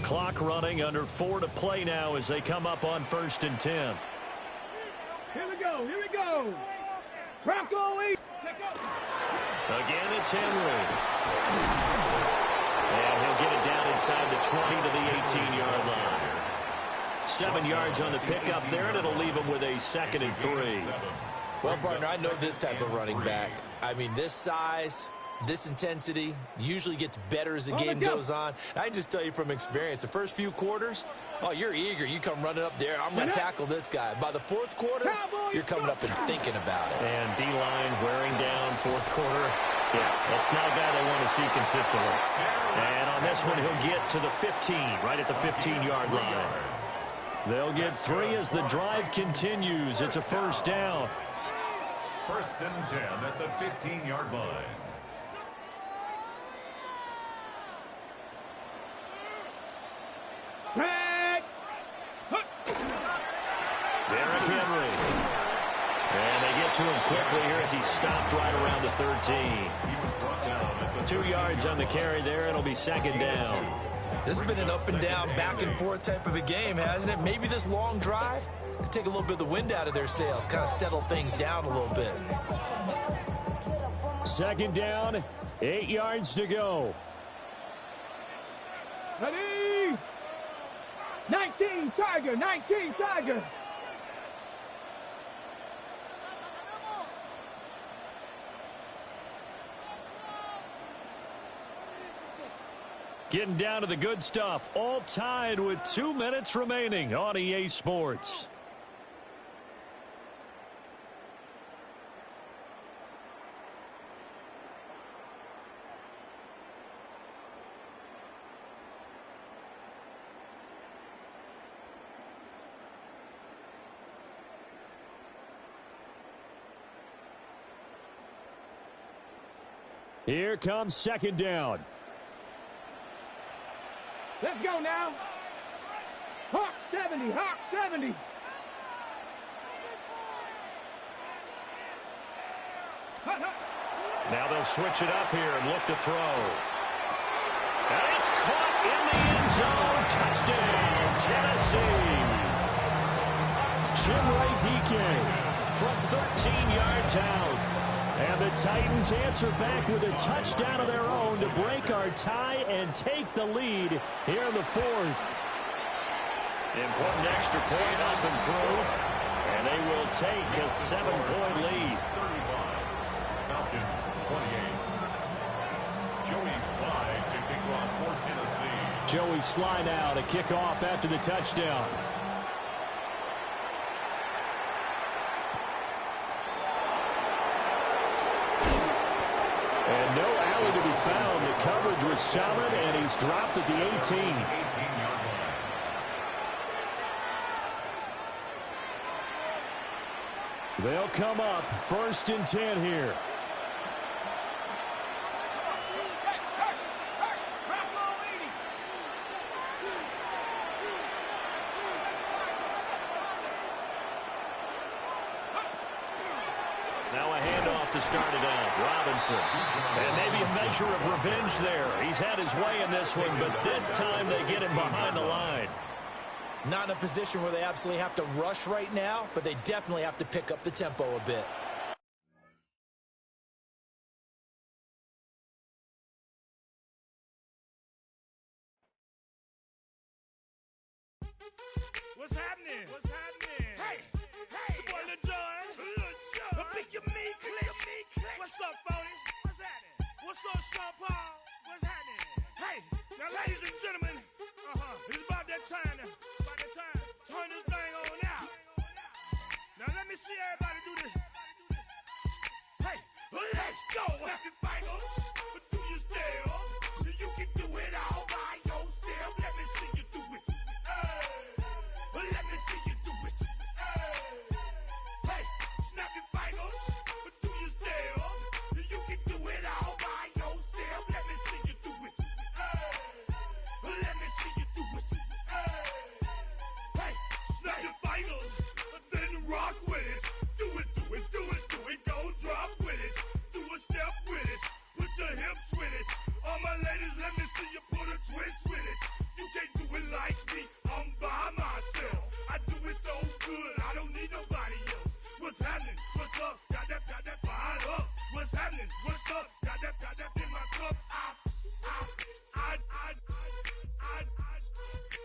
Clock running, under 4 to play now as they come up on 1st and 10. Here we go. Here we go. Bronco 8. Again, it's Henry. And he'll get it down inside the 20 to the 18-yard line. 7 yards on the pickup there, and it'll leave him with a 2nd and 3. Well, partner, I know this type of running back. I mean, this size, this intensity usually gets better as the game goes on. I can just tell you from experience, the first few quarters, oh, you're eager. You come running up there. I'm going to tackle this guy. By the fourth quarter, you're coming up and thinking about it. And D-line wearing down fourth quarter. Yeah, that's not a guy they want to see consistently. And on this one, he'll get to the 15, right at the 15-yard line. They'll get 3 as the drive continues. It's a first down. 1st and 10 at the 15-yard line. Derrick Henry. And they get to him quickly here as he stopped right around the 13. 2 yards on the carry there. It'll be 2nd down. This has been an up and down, back and forth type of a game, hasn't it? Maybe this long drive could take a little bit of the wind out of their sails, kind of settle things down a little bit. 2nd down, 8 yards to go. Ready. 19 Tiger. 19 Tiger. Getting down to the good stuff. All tied with 2 minutes remaining on EA Sports. Here comes 2nd down. Let's go now. Hawk 70. Hawk 70. Now they'll switch it up here and look to throw. And it's caught in the end zone. Touchdown, Tennessee. Chimray DK From 13 yards out. And the Titans answer back with a touchdown of their own to break our tie and take the lead here in the 4th. Important extra point up and through. And they will take a 7-point lead. 35. Falcons 28. Joey Slye to kick off for Tennessee. Joey Slye now to kick off after the touchdown. And no alley to be found. The coverage was solid, and he's dropped at the 18. 18-yard line. They'll come up 1st and 10 here. Now a handoff to start it out. Robinson. And maybe a measure of revenge there. He's had his way in this one, but this time they get him behind the line. Not in a position where they absolutely have to rush right now, but they definitely have to pick up the tempo a bit. What's happening? What's happening? Hey, it's your boy Lil Jon. A big your me click. What's up, Phony? What's happening? What's up, Sean Paul? What's happening? Hey, now ladies and gentlemen, it's about that time to turn this thing on out. Now let me see everybody do this. Hey, let's go. Snap your fingers, but do you still? You can do it all by yourself. Let me see you do it. Let me see you do it. Hey, snap your fingers, but do you still? You can do it all by yourself. Let me see you do it. Let me see you do it. Hey, snap your fingers, then rock with it. Do it, do it, do it, do it. Go drop with it. Do a step with it. Put your hips with it. All my ladies, let me see you put a twist with it. You can't do it like me. I'm by myself. I do it so good. I don't need nobody else. What's happening? What's up? Got that fired up. What's happening? What's up? Got that in my cup.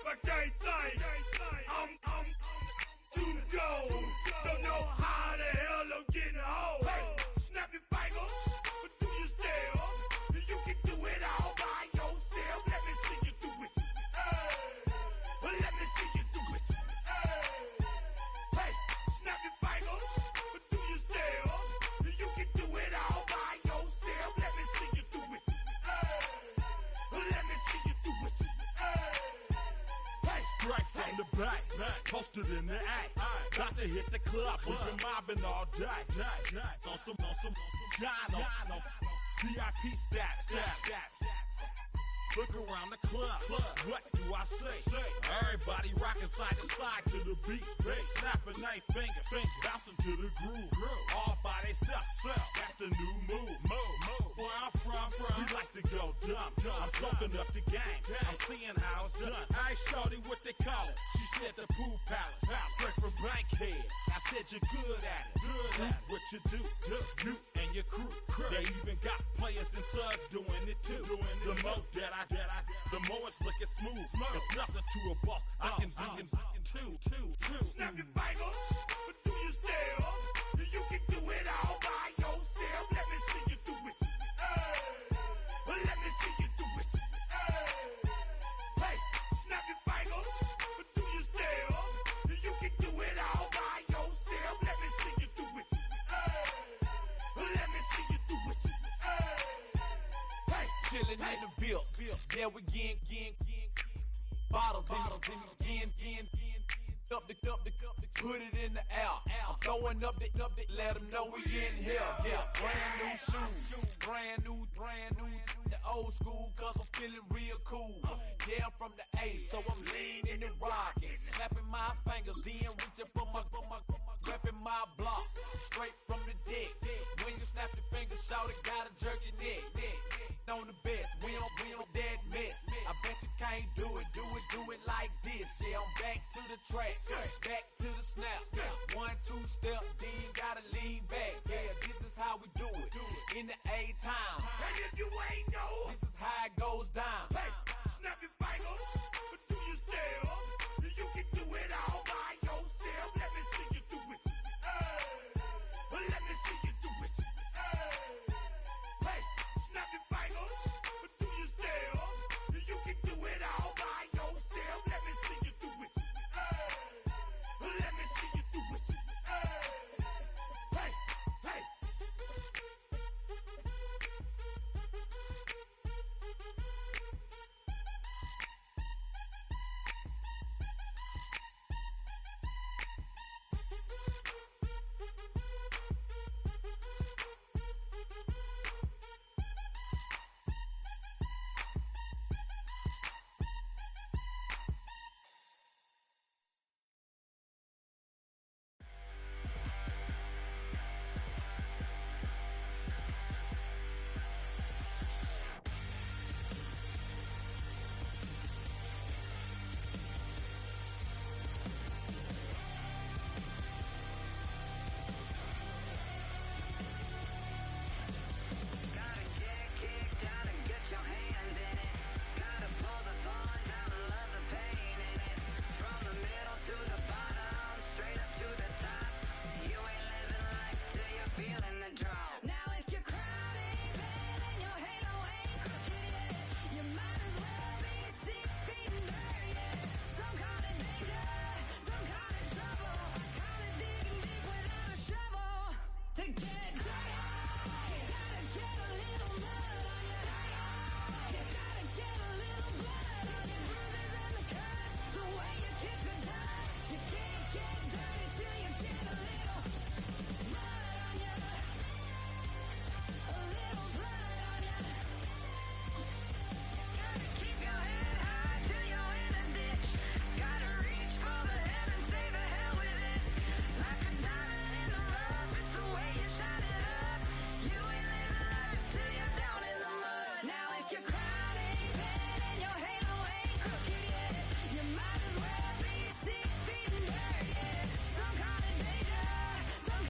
I can't think. I'm too go. Don't know how the hell I'm getting home. Hey, snap your fingers, but do you still? You can do it all by yourself. Let me see you do it. Let me see you do it. Hey, snap your fingers, but do you still? You can do it all by yourself. Let me see you do it. Let me see you do it. Hey, straight from the back, posted in the act. Got to hit the club, we've been mobbing all day. On some Jono, VIP stats. Look around the club, what do I say? Everybody rocking side to side to the beat. Snapping their fingers, bouncing to the groove. All by themselves, that's the new move. Where I'm from, we like to go dumb. I'm soaking up the game, I'm seeing how it's done. I ain't shorty what they call it. She said the pool palace, straight from Bankhead. I said you're good at it. What you do, you and your crew. They even got players and thugs doing it too. The more that the more it's looking smooth. It's nothing to a boss. I can two. snap your fingers, but do you still? You can do it all by yourself. Let me see you do it. Let me see you do it. Hey, snap your fingers, but do you still? You can do it all by yourself. Let me see you do it. Let me see you do it. Hey, chillin' in the bill. There we again. Bottles in again. Up the put it in the air. I'm throwing up the, let them know we in here. Yeah, brand new shoes, brand new. The old school, cause I'm feeling real cool. Yeah, I'm from the A, so I'm leaning and rocking. Snapping my fingers, then reaching for my repping my